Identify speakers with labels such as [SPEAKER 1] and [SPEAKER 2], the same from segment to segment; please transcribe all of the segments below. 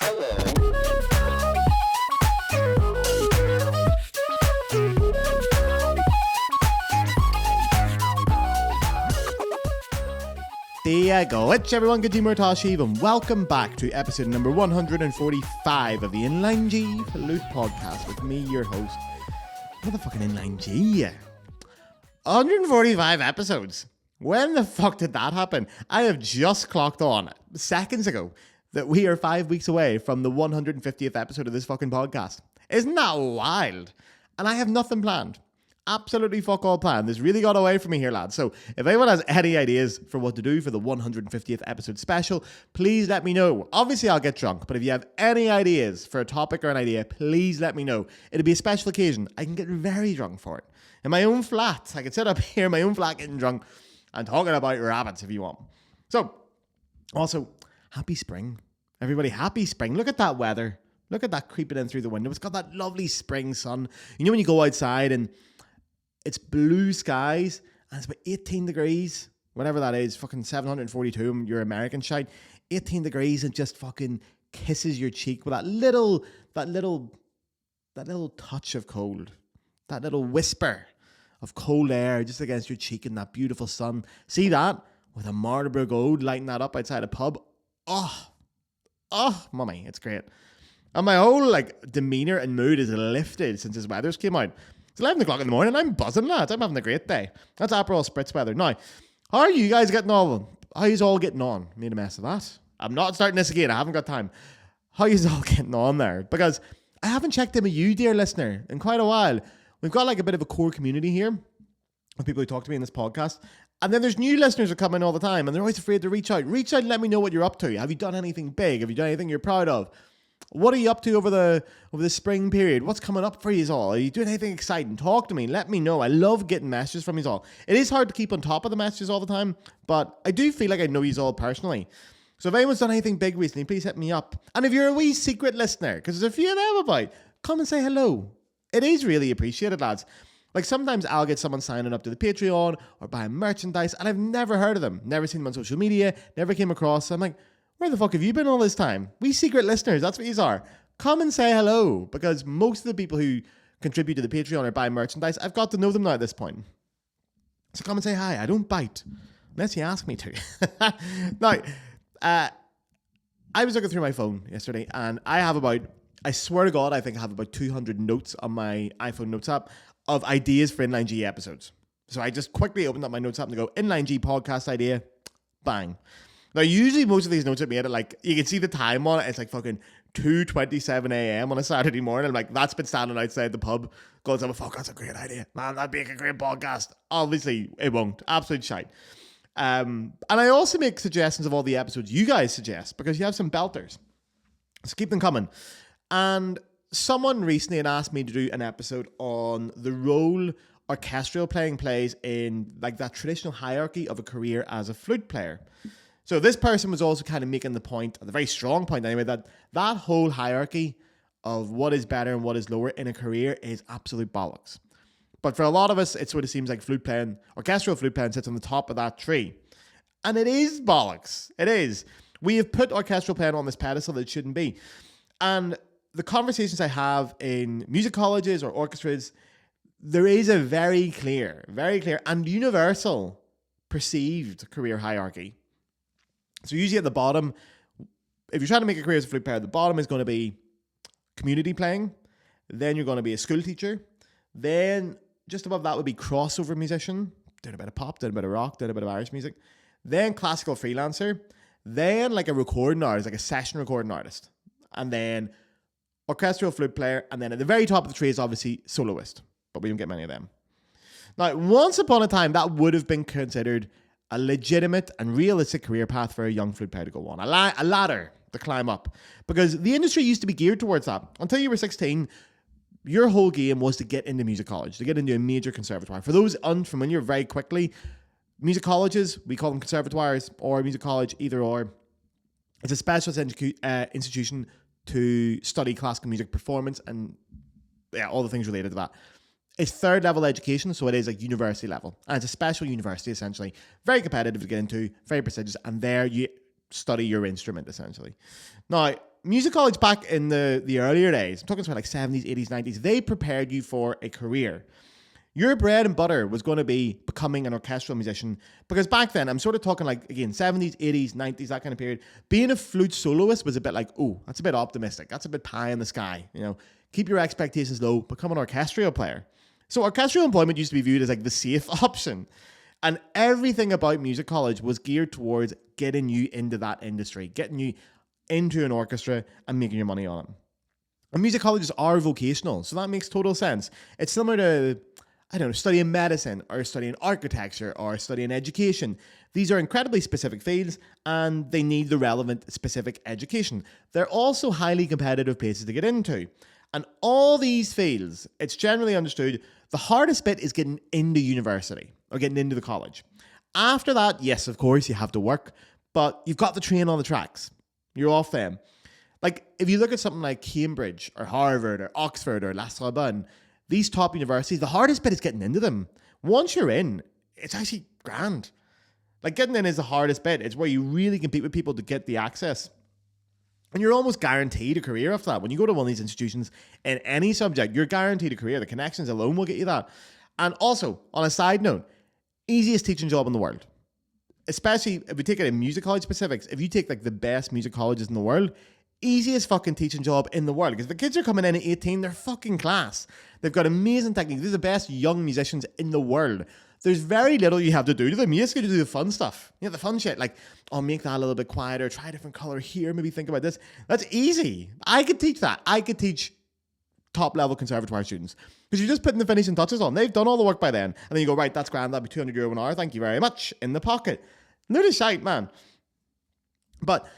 [SPEAKER 1] There you go. It's everyone, good team, Tashiv, and welcome back to episode number 145 of the Inline G Flute podcast with me, your host, motherfucking Inline G. 145 episodes. When the fuck did that happen? I have just clocked on seconds ago that we are 5 weeks away from the 150th episode of this fucking podcast. Isn't that wild? And I have nothing planned. Absolutely fuck all planned. This really got away from me here, lads. So if anyone has any ideas for what to do for the 150th episode special, please let me know. Obviously, I'll get drunk, but if you have any ideas for a topic or an idea, please let me know. It'll be a special occasion. I can get very drunk for it. In my own flat. I can sit up here in my own flat getting drunk and talking about rabbits if you want. So, also, happy spring. Everybody, happy spring. Look at that weather. Look at that creeping in through the window. It's got that lovely spring sun. You know when you go outside and it's blue skies and it's about 18 degrees, whatever that is, fucking 742, your American shite, 18 degrees and just fucking kisses your cheek with that little touch of cold, that little whisper of cold air just against your cheek in that beautiful sun. See that? With a Marlboro Gold lighting that up outside a pub. Oh, mummy, it's great. And my whole demeanour and mood is lifted since this weather's came out. It's 11 o'clock in the morning. I'm buzzing, lads. I'm having a great day. That's Aperol Spritz weather. Now, how are you guys getting on? How are you all getting on? Made a mess of that. I'm not starting this again. I haven't got time. How are you all getting on there? Because I haven't checked in with you, dear listener, in quite a while. We've got a bit of a core community here of people who talk to me in this podcast. And then there's new listeners who come in all the time and they're always afraid to reach out. Reach out and let me know what you're up to. Have you done anything big? Have you done anything you're proud of? What are you up to over the spring period? What's coming up for you all? Are you doing anything exciting? Talk to me. Let me know. I love getting messages from you all. It is hard to keep on top of the messages all the time, but I do feel like I know you all personally. So if anyone's done anything big recently, please hit me up. And if you're a wee secret listener, because there's a few of them about, come and say hello. It is really appreciated, lads. Sometimes I'll get someone signing up to the Patreon or buying merchandise, and I've never heard of them. Never seen them on social media. Never came across. I'm like, where the fuck have you been all this time? We secret listeners, that's what you are. Come and say hello, because most of the people who contribute to the Patreon or buy merchandise, I've got to know them now at this point. So come and say hi. I don't bite, unless you ask me to. Now, I was looking through my phone yesterday, and I swear to God, I think I have about 200 notes on my iPhone notes app of ideas for Inline G episodes. So I just quickly opened up my notes app and go, Inline G podcast idea, bang. Now, usually most of these notes are made at you can see the time on it. It's fucking 2:27 a.m. on a Saturday morning. I'm that's been standing outside the pub going, fuck, that's a great idea. Man, that'd be a great podcast. Obviously, it won't. Absolute shite. And I also make suggestions of all the episodes you guys suggest because you have some belters. So keep them coming. And someone recently had asked me to do an episode on the role orchestral playing plays in that traditional hierarchy of a career as a flute player. So this person was also kind of making the point, the very strong point anyway, that whole hierarchy of what is better and what is lower in a career is absolute bollocks. But for a lot of us, it sort of seems like orchestral flute playing sits on the top of that tree. And it is bollocks. It is. We have put orchestral playing on this pedestal that it shouldn't be. And the conversations I have in music colleges or orchestras, there is a very clear and universal perceived career hierarchy. So usually at the bottom, if you're trying to make a career as a flute player, the bottom is going to be community playing. Then you're going to be a school teacher. Then just above that would be crossover musician, doing a bit of pop, doing a bit of rock, doing a bit of Irish music. Then classical freelancer. Then a recording artist, a session recording artist. And then orchestral flute player. And then at the very top of the tree is obviously soloist. But we don't get many of them. Now, once upon a time, that would have been considered a legitimate and realistic career path for a young flute player to go on. A ladder to climb up. Because the industry used to be geared towards that. Until you were 16, your whole game was to get into music college, to get into a major conservatoire. For those unfamiliar, very quickly, music colleges, we call them conservatoires, or music college, either or. It's a specialist institution to study classical music performance and all the things related to that. It's third level education, so it is university level. And it's a special university, essentially. Very competitive to get into, very prestigious, and there you study your instrument, essentially. Now, music college back in the earlier days, I'm talking about like 70s, 80s, 90s, they prepared you for a career. Your bread and butter was going to be becoming an orchestral musician, because back then, I'm sort of talking like, again, 70s, 80s, 90s, that kind of period. Being a flute soloist was a bit like, oh, that's a bit optimistic. That's a bit pie in the sky. You know, keep your expectations low, become an orchestral player. So orchestral employment used to be viewed as like the safe option. And everything about music college was geared towards getting you into that industry, getting you into an orchestra and making your money on it. And music colleges are vocational, so that makes total sense. It's similar to, I don't know, studying medicine or studying architecture or studying education. These are incredibly specific fields and they need the relevant specific education. They're also highly competitive places to get into. And all these fields, it's generally understood, the hardest bit is getting into university or getting into the college. After that, yes, of course, you have to work, but you've got the train on the tracks. You're off them. Like, if you look at something like Cambridge or Harvard or Oxford or La Sorbonne, these top universities, the hardest bit is getting into them. Once you're in, it's actually grand. Like, getting in is the hardest bit. It's where you really compete with people to get the access. And you're almost guaranteed a career after that. When you go to one of these institutions in any subject, you're guaranteed a career. The connections alone will get you that. And also, on a side note, easiest teaching job in the world. Especially if we take it in music college specifics, if you take like the best music colleges in the world, easiest fucking teaching job in the world. Because the kids are coming in at 18, they're fucking class. They've got amazing techniques. These are the best young musicians in the world. There's very little you have to do to them. You just got to do the fun stuff. You know, the fun shit. Like, oh, make that a little bit quieter. Try a different color here. Maybe think about this. That's easy. I could teach that. I could teach top-level conservatoire students. Because you're just putting the finishing touches on. They've done all the work by then. And then you go, right, that's grand. That'd be €200 an hour. Thank you very much. In the pocket. And they're just shite, man. But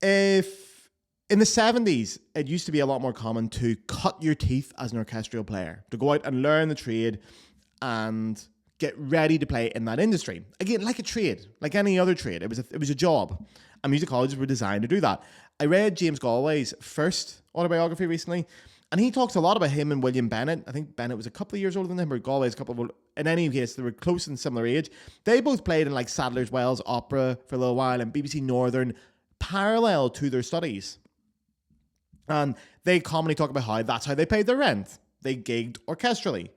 [SPEAKER 1] if in the 70s, it used to be a lot more common to cut your teeth as an orchestral player. To go out and learn the trade and get ready to play in that industry. Again, like a trade, like any other trade. It was a job. And music colleges were designed to do that. I read James Galway's first autobiography recently, and he talks a lot about him and William Bennett. I think Bennett was a couple of years older than him, or Galway's a couple of... In any case, they were close and similar age. They both played in like Sadler's Wells Opera for a little while and BBC Northern, parallel to their studies. And they commonly talk about how that's how they paid their rent. They gigged orchestrally.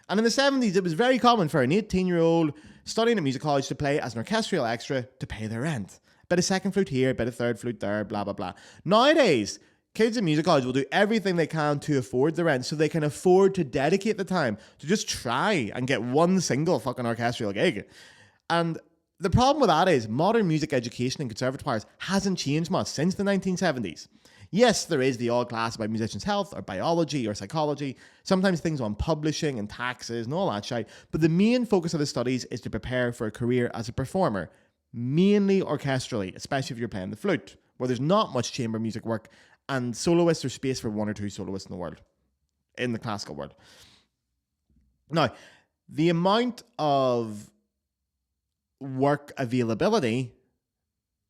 [SPEAKER 1] And in the 70s, it was very common for an 18-year-old studying at music college to play as an orchestral extra to pay their rent. Bit of second flute here, bit of third flute there, blah, blah, blah. Nowadays, kids in music college will do everything they can to afford the rent so they can afford to dedicate the time to just try and get one single fucking orchestral gig. And the problem with that is modern music education in conservatoires hasn't changed much since the 1970s. Yes, there is the odd class about musicians' health or biology or psychology, sometimes things on publishing and taxes and all that shit, but the main focus of the studies is to prepare for a career as a performer, mainly orchestrally, especially if you're playing the flute, where there's not much chamber music work and soloists are space for one or two soloists in the world, in the classical world. Now, the amount of work availability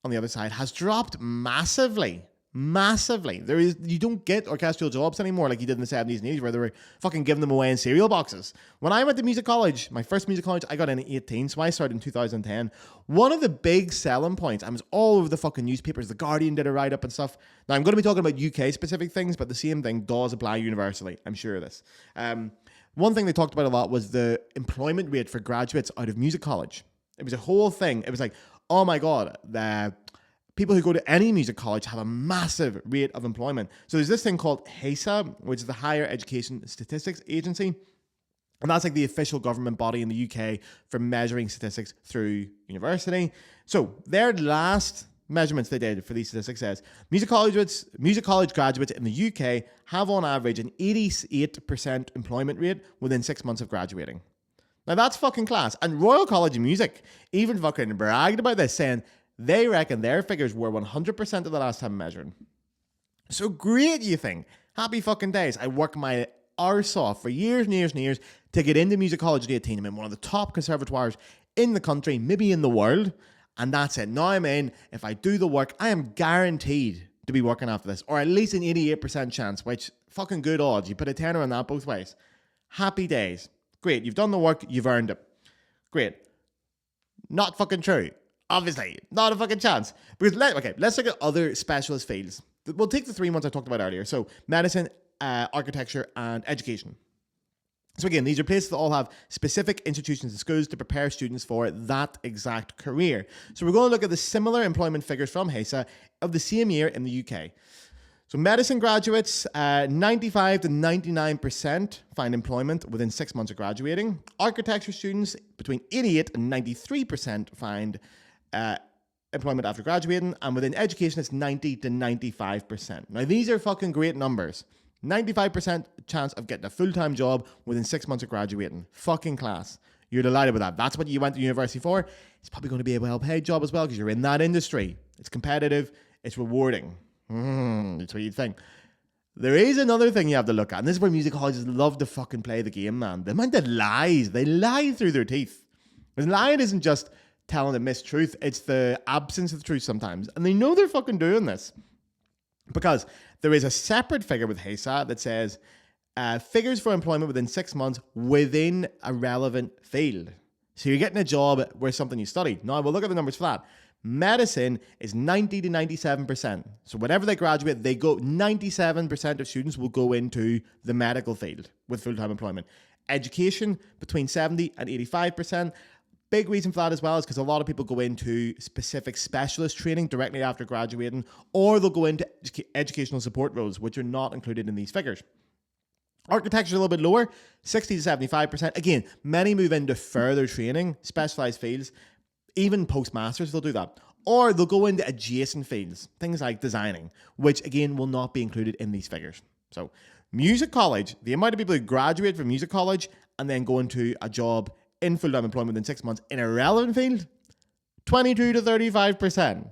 [SPEAKER 1] on the other side has dropped massively. Massively. You don't get orchestral jobs anymore like you did in the 70s and 80s where they were fucking giving them away in cereal boxes. When I went to music college, my first music college, I got in at 18, so I started in 2010. One of the big selling points, I was all over the fucking newspapers, The Guardian did a write-up and stuff. Now, I'm going to be talking about UK specific things, but the same thing does apply universally. I'm sure of this. One thing they talked about a lot was the employment rate for graduates out of music college. It was a whole thing. It was like, oh my God, the people who go to any music college have a massive rate of employment. So there's this thing called HESA, which is the Higher Education Statistics Agency. And that's like the official government body in the UK for measuring statistics through university. So their last measurements they did for these statistics says music college graduates in the UK have on average an 88% employment rate within 6 months of graduating. Now that's fucking class. And Royal College of Music even fucking bragged about this, saying they reckon their figures were 100% of the last time measured. So great, you think. Happy fucking days. I worked my arse off for years and years and years to get into music college at 18. I'm in one of the top conservatoires in the country, maybe in the world. And that's it. Now I'm in. If I do the work, I am guaranteed to be working after this. Or at least an 88% chance, which fucking good odds. You put a tenner on that both ways. Happy days. Great. You've done the work. You've earned it. Great. Not fucking true. Obviously, not a fucking chance. Because let's look at other specialist fields. We'll take the 3 months I talked about earlier. So medicine, architecture, and education. So again, these are places that all have specific institutions and schools to prepare students for that exact career. So we're going to look at the similar employment figures from HESA of the same year in the UK. So medicine graduates, 95 to 99% find employment within 6 months of graduating. Architecture students, between 88 and 93% find employment after graduating. And within education, it's 90 to 95%. Now, these are fucking great numbers. 95% chance of getting a full-time job within 6 months of graduating. Fucking class. You're delighted with that. That's what you went to university for. It's probably going to be a well-paid job as well because you're in that industry. It's competitive. It's rewarding. That's what you'd think. There is another thing you have to look at, and this is where music colleges love to fucking play the game, man. The amount of lies. They lie through their teeth. Because lying isn't just telling a mistruth. It's the absence of the truth sometimes. And they know they're fucking doing this. Because there is a separate figure with HESA that says figures for employment within 6 months within a relevant field. So you're getting a job where something you studied. Now, we'll look at the numbers for that. Medicine is 90 to 97%. So whenever they graduate, 97% of students will go into the medical field with full-time employment. Education, between 70 and 85%. Big reason for that as well is because a lot of people go into specific specialist training directly after graduating, or they'll go into educational support roles, which are not included in these figures. Architecture is a little bit lower, 60 to 75%. Again, many move into further training, specialized fields, even postmasters, they'll do that. Or they'll go into adjacent fields, things like designing, which again will not be included in these figures. So music college, the amount of people who graduate from music college and then go into a job in full-time employment within 6 months in a relevant field, 22 to 35%.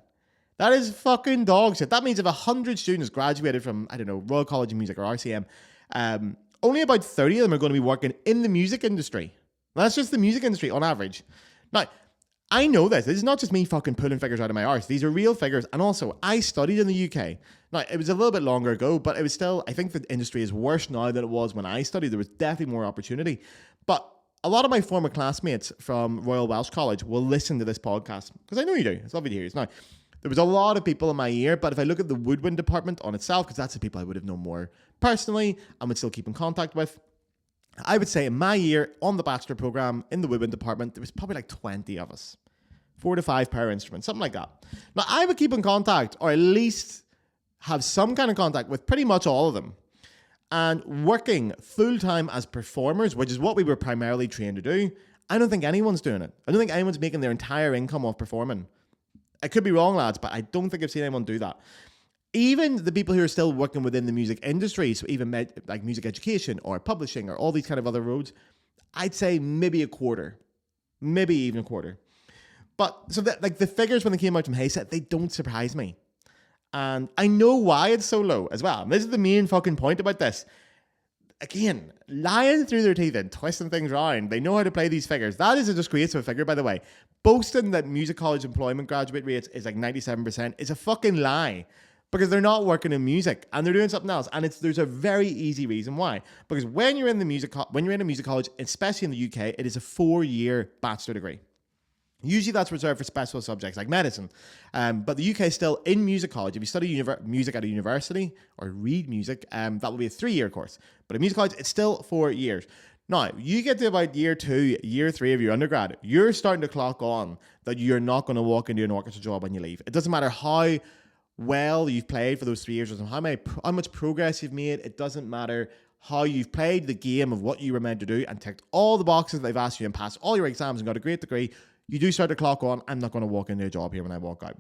[SPEAKER 1] That is fucking dog shit. That means if 100 students graduated from, I don't know, Royal College of Music or RCM, only about 30 of them are going to be working in the music industry. That's just the music industry on average. Now, I know this. This is not just me fucking pulling figures out of my arse. These are real figures. And also, I studied in the UK. Now, it was a little bit longer ago, but it was still, I think the industry is worse now than it was when I studied. There was definitely more opportunity. But a lot of my former classmates from Royal Welsh College will listen to this podcast because I know you do. It's lovely to hear you. Now, there was a lot of people in my year, but if I look at the woodwind department on itself, because that's the people I would have known more personally and would still keep in contact with, I would say in my year on the bachelor program in the woodwind department, there was probably like 20 of us. 4 to 5 per instrument, something like that. Now, I would keep in contact, or at least have some kind of contact with pretty much all of them. And working full-time as performers, which is what we were primarily trained to do, I don't think anyone's doing it. I don't think anyone's making their entire income off performing. I could be wrong, lads, but I don't think I've seen anyone do that. Even the people who are still working within the music industry, so even like music education or publishing or all these kind of other roads, I'd say maybe a quarter. Maybe even a quarter. But so that, like the figures when they came out from HESA, they don't surprise me. And I know why it's so low as well. And this is the main fucking point about this. Again, lying through their teeth and twisting things around. They know how to play these figures. That is a disgrace of a figure, by the way. Boasting that music college employment graduate rates is like 97% is a fucking lie. Because they're not working in music and they're doing something else. And there's a very easy reason why. Because when you're in a music college, especially in the UK, it is a 4-year bachelor degree. Usually that's reserved for special subjects like medicine. But the UK is still in music college. If you study music at a university or read music, that will be a 3-year course. But in music college, it's still 4 years. Now, you get to about year 2, year 3 of your undergrad, you're starting to clock on that you're not going to walk into an orchestra job when you leave. It doesn't matter how well you've played for those 3 years or how much progress you've made. It doesn't matter how you've played the game of what you were meant to do and ticked all the boxes that they've asked you and passed all your exams and got a great degree. You do start to clock on, I'm not going to walk into a job here when I walk out.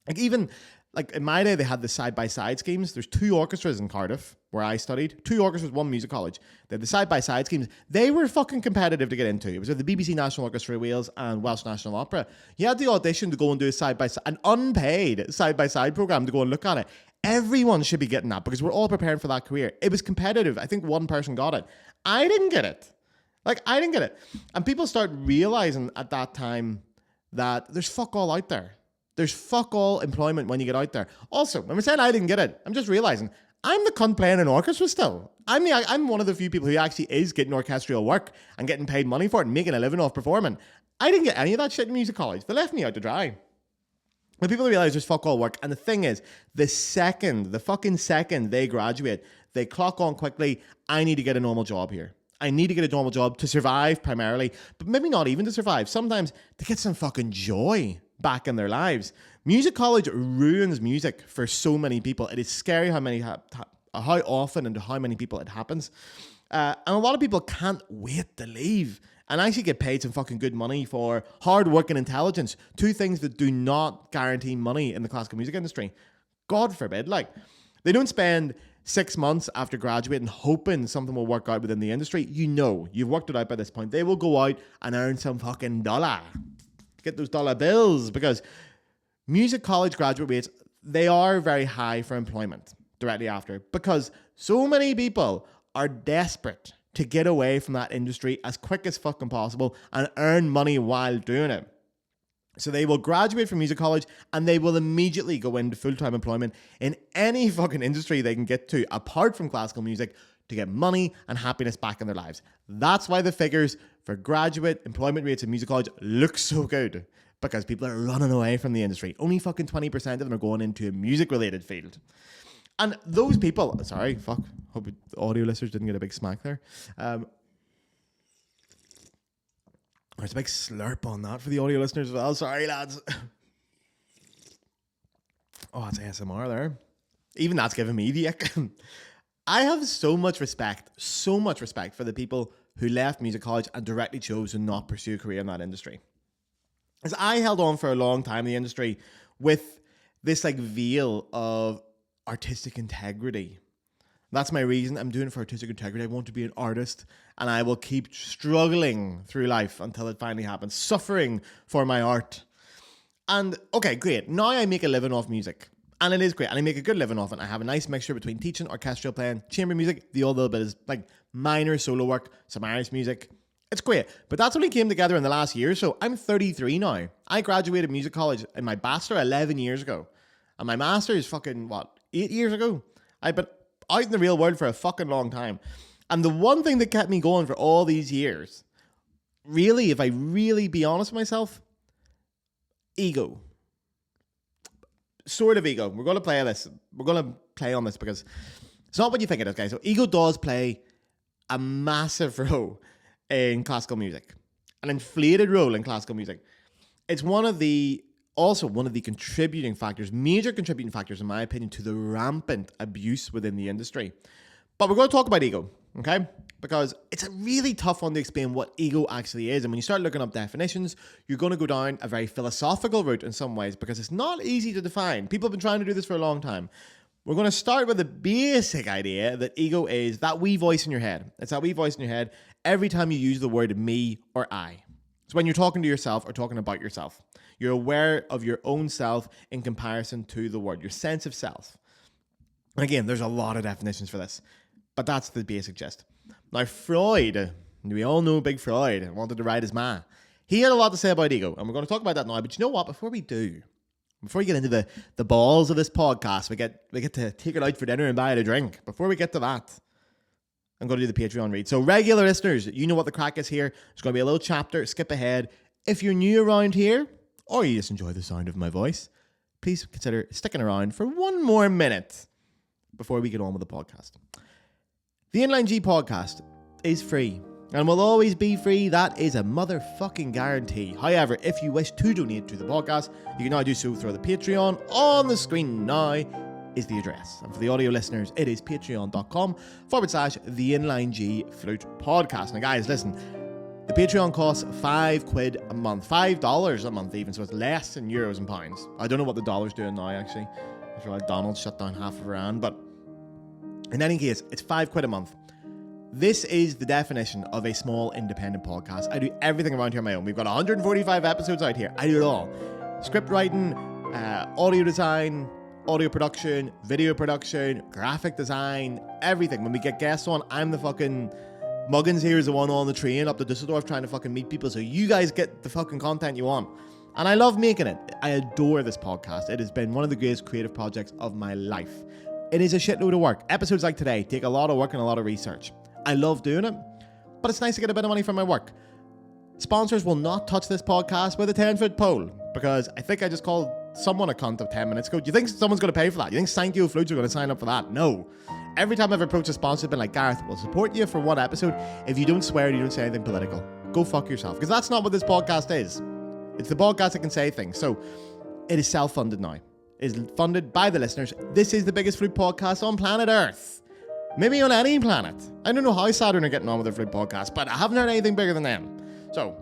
[SPEAKER 1] Like even, like in my day, they had the side-by-side schemes. There's 2 orchestras in Cardiff, where I studied. 2 orchestras, 1 music college. They had the side-by-side schemes. They were fucking competitive to get into. It was with the BBC National Orchestra of Wales and Welsh National Opera. You had the audition to go and do a side-by-side, an unpaid side-by-side program to go and look at it. Everyone should be getting that because we're all preparing for that career. It was competitive. I think 1 person got it. I didn't get it. I didn't get it. And people start realizing at that time that there's fuck all out there. There's fuck all employment when you get out there. Also, when we're saying I didn't get it, I'm just realizing I'm the cunt playing in orchestra still. I'm one of the few people who actually is getting orchestral work and getting paid money for it and making a living off performing. I didn't get any of that shit in music college. They left me out to dry. When people realize there's fuck all work, and the thing is, the fucking second they graduate, they clock on quickly, I need to get a normal job here. I need to get a normal job to survive primarily, but maybe not even to survive. Sometimes to get some fucking joy back in their lives. Music college ruins music for so many people. It is scary how often and to how many people it happens. And a lot of people can't wait to leave and actually get paid some fucking good money for hard work and intelligence. Two things that do not guarantee money in the classical music industry. God forbid. Like, they don't spend 6 months after graduating hoping something will work out within the industry. You know, you've worked it out by this point. They will go out and earn some fucking dollar. Get those dollar bills, because music college graduate rates, they are very high for employment directly after, because so many people are desperate to get away from that industry as quick as fucking possible and earn money while doing it. So they will graduate from music college and they will immediately go into full-time employment in any fucking industry they can get to apart from classical music to get money and happiness back in their lives. That's why the figures for graduate employment rates in music college look so good, because people are running away from the industry. Only fucking 20% of them are going into a music-related field. And those people, sorry, fuck, hope the audio listeners didn't get a big smack there. There's a big slurp on that for the audio listeners as well. Sorry, lads. Oh, it's ASMR there. Even that's giving me the ick. I have so much respect for the people who left music college and directly chose to not pursue a career in that industry. As I held on for a long time in the industry with this like veil of artistic integrity. That's my reason. I'm doing it for artistic integrity. I want to be an artist, and I will keep struggling through life until it finally happens, suffering for my art. And okay, great. Now I make a living off music, and it is great, and I make a good living off it. I have a nice mixture between teaching, orchestral playing, chamber music. The other little bit is like minor solo work, some Irish music. It's great, but that's only came together in the last year or so. I'm 33 now. I graduated music college in my bachelor 11 years ago, and my master is fucking 8 years ago. I've been out in the real world for a fucking long time. And the one thing that kept me going for all these years, really, if I really be honest with myself, ego. Sort of ego. We're going to play this. We're going to play on this because it's not what you think it is, guys. So ego does play a massive role in classical music. An inflated role in classical music. It's also one of the contributing factors, major contributing factors, in my opinion, to the rampant abuse within the industry. But we're going to talk about ego, okay? Because it's a really tough one to explain what ego actually is. And when you start looking up definitions, you're going to go down a very philosophical route in some ways, because it's not easy to define. People have been trying to do this for a long time. We're going to start with the basic idea that ego is that wee voice in your head. It's that wee voice in your head every time you use the word me or I. It's when you're talking to yourself or talking about yourself. You're aware of your own self in comparison to the word, your sense of self. And again, there's a lot of definitions for this, but that's the basic gist. Now, Freud, we all know Big Freud, wanted to write his man. He had a lot to say about ego, and we're going to talk about that now. But you know what? Before we get into the balls of this podcast, we get to take it out for dinner and buy it a drink. Before we get to that, I'm going to do the Patreon read. So regular listeners, you know what the crack is here. There's going to be a little chapter, skip ahead. If you're new around here, or you just enjoy the sound of my voice, please consider sticking around for one more minute before we get on with the podcast. The Inline G podcast is free and will always be free. That is a motherfucking guarantee. However, if you wish to donate to the podcast, you can now do so through the Patreon. On the screen now is the address. And for the audio listeners, it is patreon.com/the Inline G Flute podcast. Now guys, listen. The Patreon costs £5 a month, $5 a month even, so it's less in euros and pounds. I don't know what the dollar's doing now, actually. I feel like Donald shut down half of Iran, but in any case, it's £5 a month. This is the definition of a small independent podcast. I do everything around here on my own. We've got 145 episodes out here. I do it all. Script writing, audio design, audio production, video production, graphic design, everything. When we get guests on, I'm the fucking... Muggins here is the one on the train up to Dusseldorf trying to fucking meet people so you guys get the fucking content you want. And I love making it. I adore this podcast. It has been one of the greatest creative projects of my life. It is a shitload of work. Episodes like today take a lot of work and a lot of research. I love doing it, but it's nice to get a bit of money from my work. Sponsors will not touch this podcast with a 10-foot pole, because I think I just called someone a cunt of 10 minutes ago. Do you think someone's going to pay for that? You think Thank You Flutes are going to sign up for that? No. Every time I've approached a sponsor, I've been like, Gareth, we'll support you for one episode if you don't swear and you don't say anything political. Go fuck yourself. Because that's not what this podcast is. It's the podcast that can say things. So it is self-funded now. It is funded by the listeners. This is the biggest flute podcast on planet Earth. Maybe on any planet. I don't know how Saturn are getting on with their flute podcast, but I haven't heard anything bigger than them. So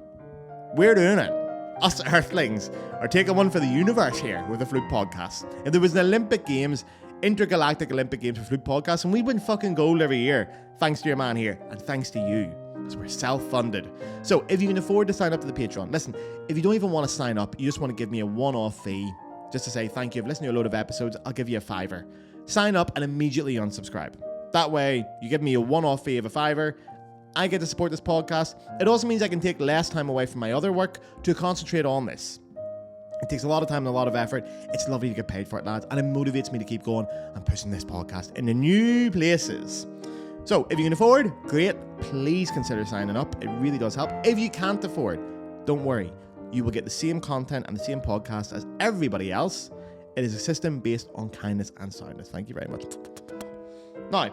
[SPEAKER 1] we're doing it. Us Earthlings are taking one for the universe here with the flute podcast. If there was an Olympic Games, intergalactic Olympic Games for flute podcasts, and we win fucking gold every year, thanks to your man here, and thanks to you, because we're self-funded. So if you can afford to sign up to the Patreon, listen, if you don't even want to sign up, you just want to give me a one-off fee, just to say thank you, I've listened to a load of episodes, I'll give you a $5. Sign up and immediately unsubscribe. That way, you give me a one-off fee of a $5, I get to support this podcast. It also means I can take less time away from my other work to concentrate on this. It takes a lot of time and a lot of effort. It's lovely to get paid for it, lads, and it motivates me to keep going and pushing this podcast into new places. So, if you can afford, great. Please consider signing up. It really does help. If you can't afford, don't worry. You will get the same content and the same podcast as everybody else. It is a system based on kindness and soundness. Thank you very much. Now,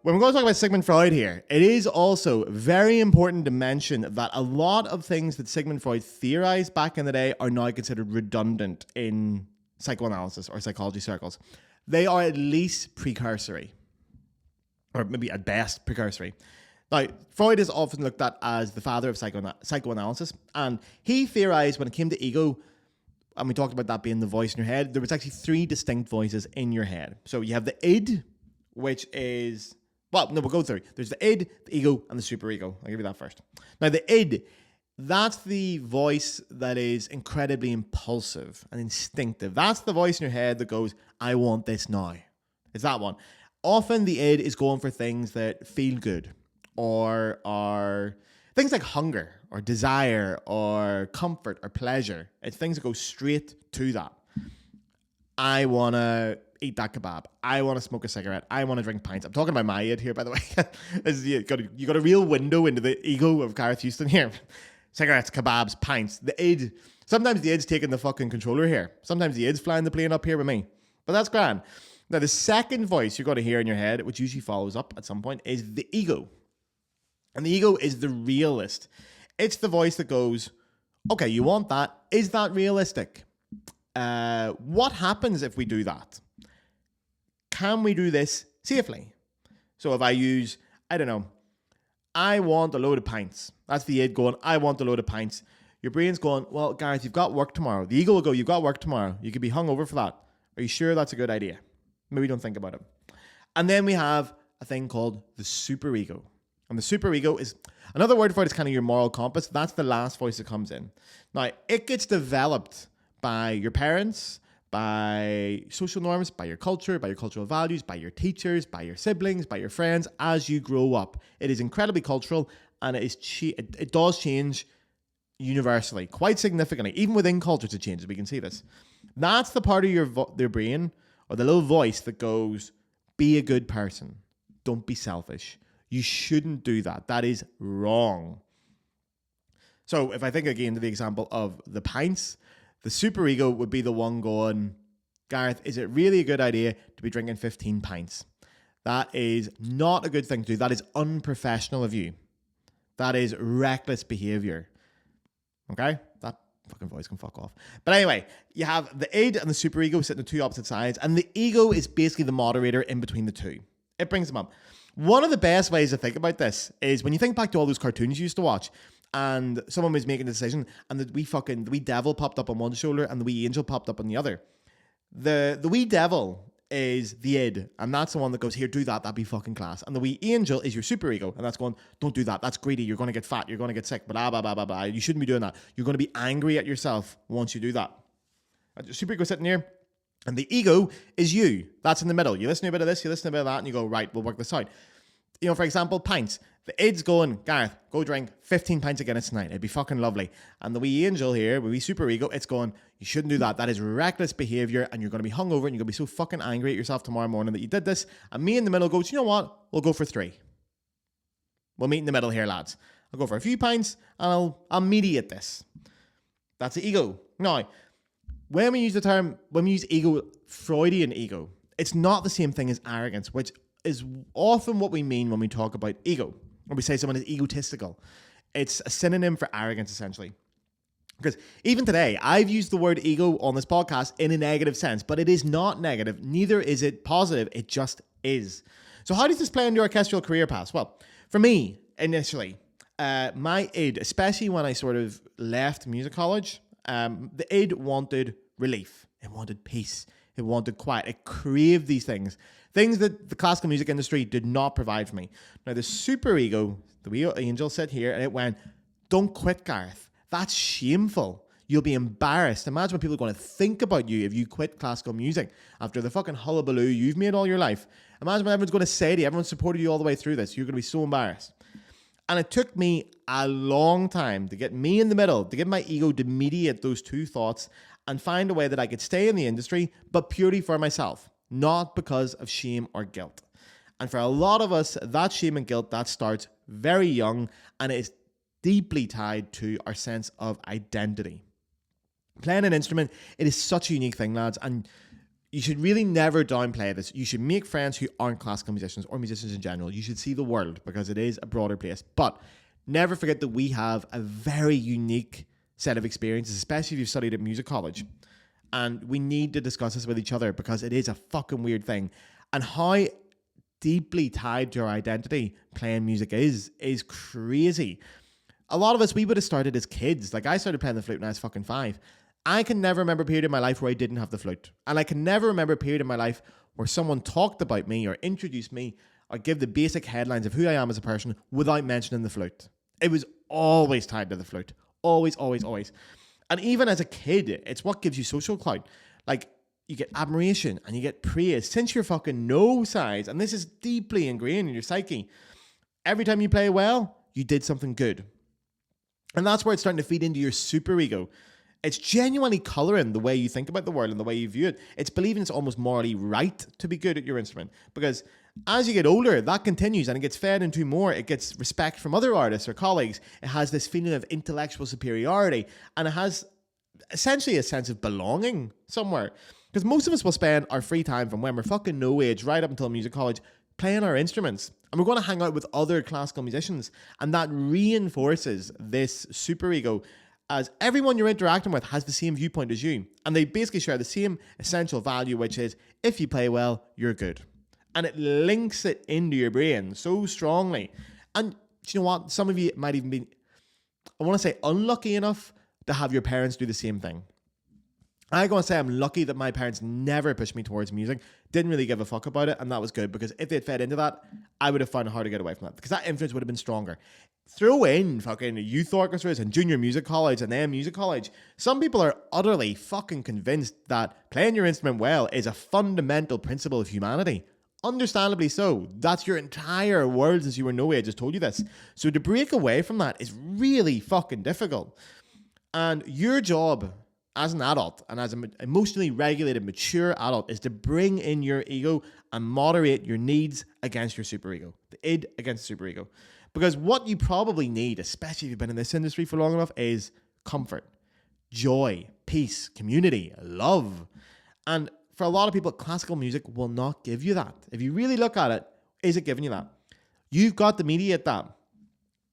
[SPEAKER 1] when we're going to talk about Sigmund Freud here, it is also very important to mention that a lot of things that Sigmund Freud theorized back in the day are now considered redundant in psychoanalysis or psychology circles. They are at least precursory, or maybe at best precursory. Now, Freud is often looked at as the father of psychoanalysis, and he theorized when it came to ego, and we talked about that being the voice in your head, there was actually 3 distinct voices in your head. So you have the id, which is... Well, no, we'll go through. There's the id, the ego, and the superego. I'll give you that first. Now, the id, that's the voice that is incredibly impulsive and instinctive. That's the voice in your head that goes, I want this now. It's that one. Often the id is going for things that feel good or are things like hunger or desire or comfort or pleasure. It's things that go straight to that. I want to eat that kebab. I want to smoke a cigarette. I want to drink pints. I'm talking about my id here, by the way. You got a real window into the ego of Gareth Houston here. Cigarettes, kebabs, pints. The id. Sometimes the id's taking the fucking controller here. Sometimes the id's flying the plane up here with me. But that's grand. Now, the second voice you're going to hear in your head, which usually follows up at some point, is the ego. And the ego is the realist. It's the voice that goes, okay, you want that. Is that realistic? What happens if we do that? Can we do this safely? So if I use, I don't know, I want a load of pints. That's the id going, I want a load of pints. Your brain's going, well, Gareth, you've got work tomorrow. The ego will go, you've got work tomorrow. You could be hungover for that. Are you sure that's a good idea? Maybe don't think about it. And then we have a thing called the superego. And the superego is, another word for it is kind of your moral compass. That's the last voice that comes in. Now, it gets developed by your parents, by social norms, by your culture, by your cultural values, by your teachers, by your siblings, by your friends as you grow up. It is incredibly cultural, and it does change universally, quite significantly. Even within cultures it changes. We can see this. That's the part of your brain, or the little voice that goes, be a good person. Don't be selfish. You shouldn't do that. That is wrong. So if I think again to the example of the pints, the superego would be the one going, Gareth, is it really a good idea to be drinking 15 pints? That is not a good thing to do. That is unprofessional of you. That is reckless behavior. Okay? That fucking voice can fuck off. But anyway, you have the id and the superego sitting on 2 opposite sides, and the ego is basically the moderator in between the two. It brings them up. One of the best ways to think about this is when you think back to all those cartoons you used to watch, and someone was making a decision, and the wee devil popped up on one shoulder and the wee angel popped up on the other. The wee devil is the id, and that's the one that goes, here, do that, that'd be fucking class. And the wee angel is your superego, and that's going, don't do that, that's greedy, you're going to get fat, you're going to get sick, blah, blah, blah, blah, blah. You shouldn't be doing that. You're going to be angry at yourself once you do that. And your superego sitting here, and the ego is you. That's in the middle. You listen to a bit of this, you listen to a bit of that, and you go, right, we'll work this out. You know, for example, pints. The id's going, Gareth, go drink 15 pints again tonight. It'd be fucking lovely. And the wee angel here, the wee superego, it's going, you shouldn't do that. That is reckless behavior, and you're going to be hungover, and you're going to be so fucking angry at yourself tomorrow morning that you did this. And me in the middle goes, you know what? We'll go for 3. We'll meet in the middle here, lads. I'll go for a few pints, and I'll mediate this. That's the ego. Now, when we use ego, Freudian ego, it's not the same thing as arrogance, which is often what we mean when we talk about ego, or we say someone is egotistical. It's a synonym for arrogance, essentially. Because even today, I've used the word ego on this podcast in a negative sense, but it is not negative. Neither is it positive. It just is. So how does this play into your orchestral career path? Well, for me, initially, my id, especially when I sort of left music college, the id wanted relief. It wanted peace. It wanted quiet. It craved these things that the classical music industry did not provide for me. Now, the superego, the wee angel, sat here and it went, don't quit, Gareth. That's shameful. You'll be embarrassed. Imagine what people are going to think about you if you quit classical music after the fucking hullabaloo you've made all your life. Imagine what everyone's going to say to you. Everyone supported you all the way through this. You're going to be so embarrassed. And it took me a long time to get me in the middle, to get my ego to mediate those two thoughts and find a way that I could stay in the industry, but purely for myself, not because of shame or guilt. And for a lot of us, that shame and guilt, that starts very young, and it is deeply tied to our sense of identity. Playing an instrument, it is such a unique thing, lads, and you should really never downplay this. You should make friends who aren't classical musicians or musicians in general. You should see the world because it is a broader place. But never forget that we have a very unique set of experiences, especially if you've studied at music college. And we need to discuss this with each other because it is a fucking weird thing. And how deeply tied to our identity playing music is crazy. A lot of us, we would have started as kids. Like, I started playing the flute when I was fucking 5. I can never remember a period in my life where I didn't have the flute. And I can never remember a period in my life where someone talked about me or introduced me or give the basic headlines of who I am as a person without mentioning the flute. It was always tied to the flute. Always, always, always. And even as a kid, it's what gives you social clout. Like, you get admiration and you get praise since you're fucking no size. And this is deeply ingrained in your psyche. Every time you play well, you did something good. And that's where it's starting to feed into your superego. It's genuinely colouring the way you think about the world and the way you view it. It's believing it's almost morally right to be good at your instrument. Because as you get older, that continues and it gets fed into more. It gets respect from other artists or colleagues. It has this feeling of intellectual superiority. And it has essentially a sense of belonging somewhere. Because most of us will spend our free time from when we're fucking no age right up until music college playing our instruments. And we're going to hang out with other classical musicians. And that reinforces this superego, as everyone you're interacting with has the same viewpoint as you. And they basically share the same essential value, which is, if you play well, you're good. And it links it into your brain so strongly. And do you know what? Some of you might even be, I want to say, unlucky enough to have your parents do the same thing. I'm going to say I'm lucky that my parents never pushed me towards music, didn't really give a fuck about it, and that was good, because if they'd fed into that, I would have found it hard to get away from that, because that influence would have been stronger. Throw in fucking youth orchestras and junior music college and then music college. Some people are utterly fucking convinced that playing your instrument well is a fundamental principle of humanity. Understandably so. That's your entire world since you were no age has told you this. So to break away from that is really fucking difficult. And your job as an adult and as an emotionally regulated, mature adult is to bring in your ego and moderate your needs against your superego. The id against the superego. Because what you probably need, especially if you've been in this industry for long enough, is comfort, joy, peace, community, love. And for a lot of people, classical music will not give you that. If you really look at it, is it giving you that? You've got to mediate that.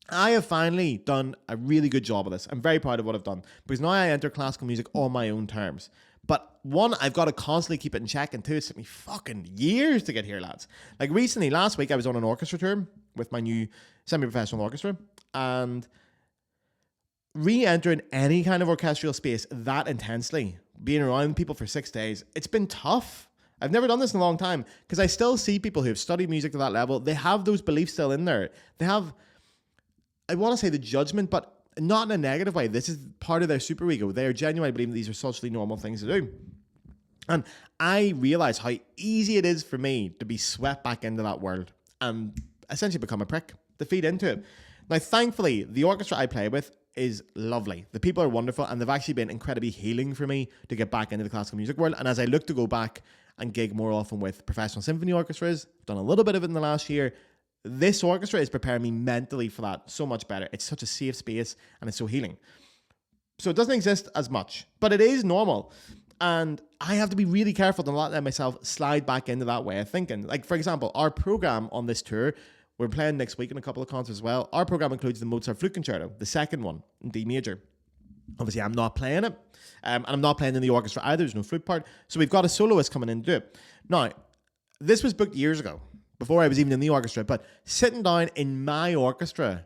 [SPEAKER 1] I have finally done a really good job of this. I'm very proud of what I've done, because now I enter classical music on my own terms. But one, I've got to constantly keep it in check, and two, it took me fucking years to get here, lads. Like recently, last week, I was on an orchestra tour with my new semi-professional orchestra, and re-entering any kind of orchestral space that intensely, being around people for 6 days, it's been tough. I've never done this in a long time, because I still see people who have studied music to that level. They have those beliefs still in there. They have, I want to say, the judgment, but not in a negative way. This is part of their superego. They are genuinely believing these are socially normal things to do. And I realize how easy it is for me to be swept back into that world and essentially become a prick, to feed into it. Now, thankfully, the orchestra I play with is lovely. The people are wonderful, and they've actually been incredibly healing for me to get back into the classical music world. And as I look to go back and gig more often with professional symphony orchestras, I've done a little bit of it in the last year, this orchestra is preparing me mentally for that so much better. It's such a safe space and it's so healing. So it doesn't exist as much, but it is normal. And I have to be really careful to not let myself slide back into that way of thinking. Like, for example, our program on this tour, we're playing next week in a couple of concerts as well. Our program includes the Mozart Flute Concerto, the second one in D major. Obviously, I'm not playing it. And I'm not playing in the orchestra either. There's no flute part. So we've got a soloist coming in to do it. Now, this was booked years ago, before I was even in the orchestra. But sitting down in my orchestra,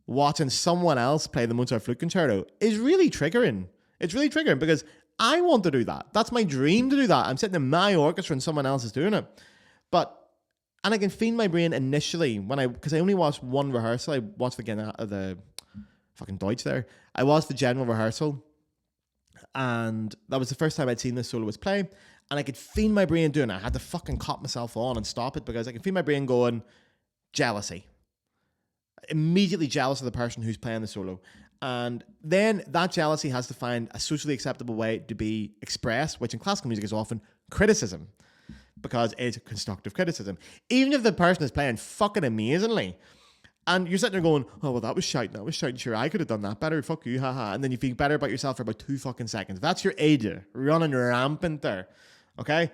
[SPEAKER 1] watching someone else play the Mozart Flute Concerto is really triggering. It's really triggering because I want to do that. That's my dream to do that. I'm sitting in my orchestra and someone else is doing it. And I can feed my brain initially because I only watched one rehearsal. I watched the fucking Deutsch there. I watched the general rehearsal, and that was the first time I'd seen this soloist play. And I could feel my brain doing it. I had to fucking cut myself on and stop it because I could feel my brain going, jealousy. Immediately jealous of the person who's playing the solo. And then that jealousy has to find a socially acceptable way to be expressed, which in classical music is often criticism, because it's constructive criticism. Even if the person is playing fucking amazingly, and you're sitting there going, oh, well, that was shite, sure, I could have done that better, fuck you, haha. And then you feel better about yourself for about 2 fucking seconds. That's your ego running rampant there, okay?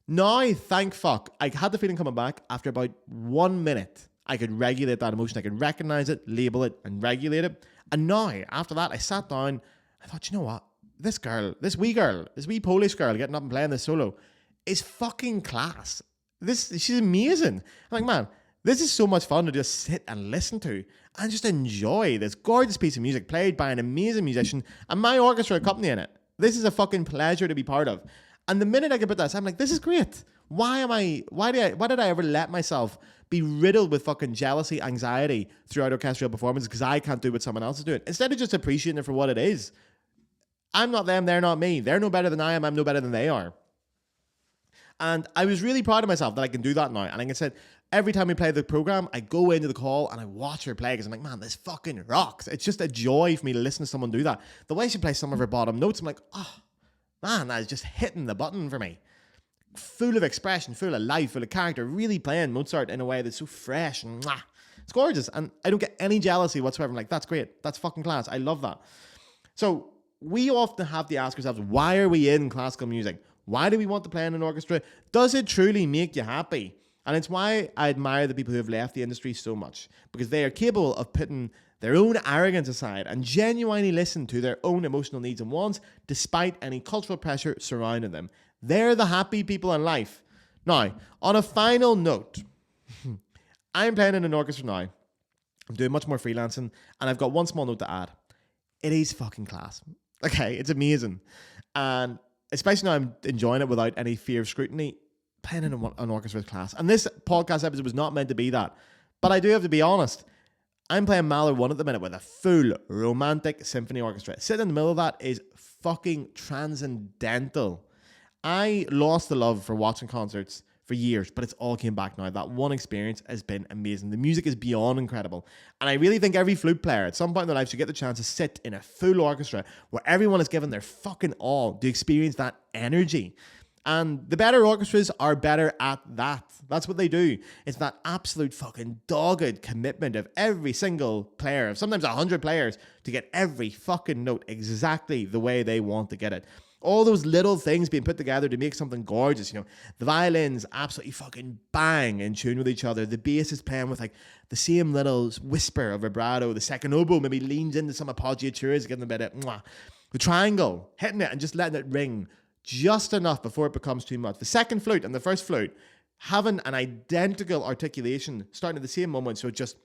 [SPEAKER 1] Now, thank fuck, I had the feeling coming back after about 1 minute. I could regulate that emotion. I could recognize it, label it, and regulate it. And now, after that, I sat down. I thought, you know what? This wee Polish girl getting up and playing this solo is fucking class. She's amazing. I'm like, man, this is so much fun to just sit and listen to and just enjoy this gorgeous piece of music played by an amazing musician and my orchestra accompanying it. This is a fucking pleasure to be part of. And the minute I could put that, I'm like, this is great. Why did I ever let myself be riddled with fucking jealousy, anxiety throughout orchestral performances because I can't do what someone else is doing? Instead of just appreciating it for what it is. I'm not them, they're not me. They're no better than I am, I'm no better than they are. And I was really proud of myself that I can do that now. And like I said, every time we play the program, I go into the call and I watch her play because I'm like, man, this fucking rocks. It's just a joy for me to listen to someone do that. The way she plays some of her bottom notes, I'm like, oh, man, that is just hitting the button for me. Full of expression, full of life, full of character, really playing Mozart in a way that's so fresh and it's gorgeous. And I don't get any jealousy whatsoever. I'm like, that's great. That's fucking class. I love that. So we often have to ask ourselves, why are we in classical music? Why do we want to play in an orchestra? Does it truly make you happy? And it's why I admire the people who have left the industry so much, because they are capable of putting their own arrogance aside and genuinely listen to their own emotional needs and wants despite any cultural pressure surrounding them. They're the happy people in life. Now, on a final note, I'm playing in an orchestra now. I'm doing much more freelancing, and I've got one small note to add. It is fucking class. Okay, it's amazing. And especially now I'm enjoying it without any fear of scrutiny, playing in an orchestra class. And this podcast episode was not meant to be that. But I do have to be honest. I'm playing Mahler 1 at the minute with a full romantic symphony orchestra. Sitting in the middle of that is fucking transcendental. I lost the love for watching concerts for years, but it's all came back now. That one experience has been amazing. The music is beyond incredible. And I really think every flute player at some point in their life should get the chance to sit in a full orchestra where everyone is given their fucking all to experience that energy. And the better orchestras are better at that. That's what they do. It's that absolute fucking dogged commitment of every single player, sometimes 100 players, to get every fucking note exactly the way they want to get it. All those little things being put together to make something gorgeous, you know. The violins absolutely fucking bang in tune with each other. The bass is playing with like the same little whisper of vibrato. The second oboe maybe leans into some appoggiaturas, giving them a bit of mwah. The triangle, hitting it and just letting it ring just enough before it becomes too much. The second flute and the first flute having an identical articulation starting at the same moment, so it just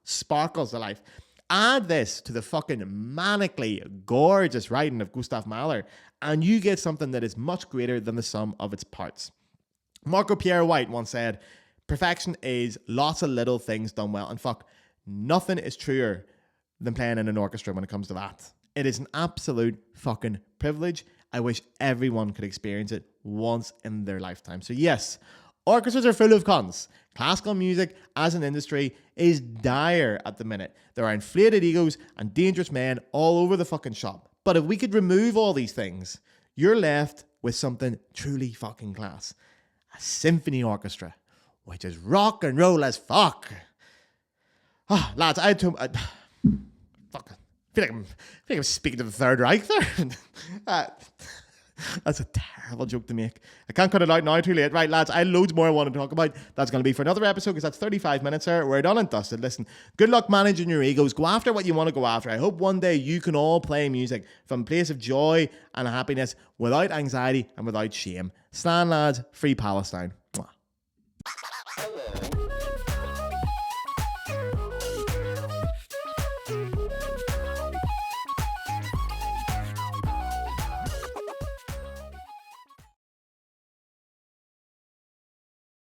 [SPEAKER 1] sparkles to life. Add this to the fucking manically gorgeous writing of Gustav Mahler, and you get something that is much greater than the sum of its parts. Marco Pierre White once said, perfection is lots of little things done well. And fuck, nothing is truer than playing in an orchestra when it comes to that. It is an absolute fucking privilege. I wish everyone could experience it once in their lifetime. So yes, orchestras are full of cons. Classical music as an industry is dire at the minute. There are inflated egos and dangerous men all over the fucking shop. But if we could remove all these things, you're left with something truly fucking class. A symphony orchestra, which is rock and roll as fuck. Lads, I feel like I'm speaking to the Third Reich there. That's a terrible joke to make. I can't cut it out now, too late. Right, lads, I have loads more I want to talk about. That's going to be for another episode because that's 35 minutes there. We're done and dusted. Listen, good luck managing your egos. Go after what you want to go after. I hope one day you can all play music from a place of joy and happiness without anxiety and without shame. Stan, lads, free Palestine. Mwah.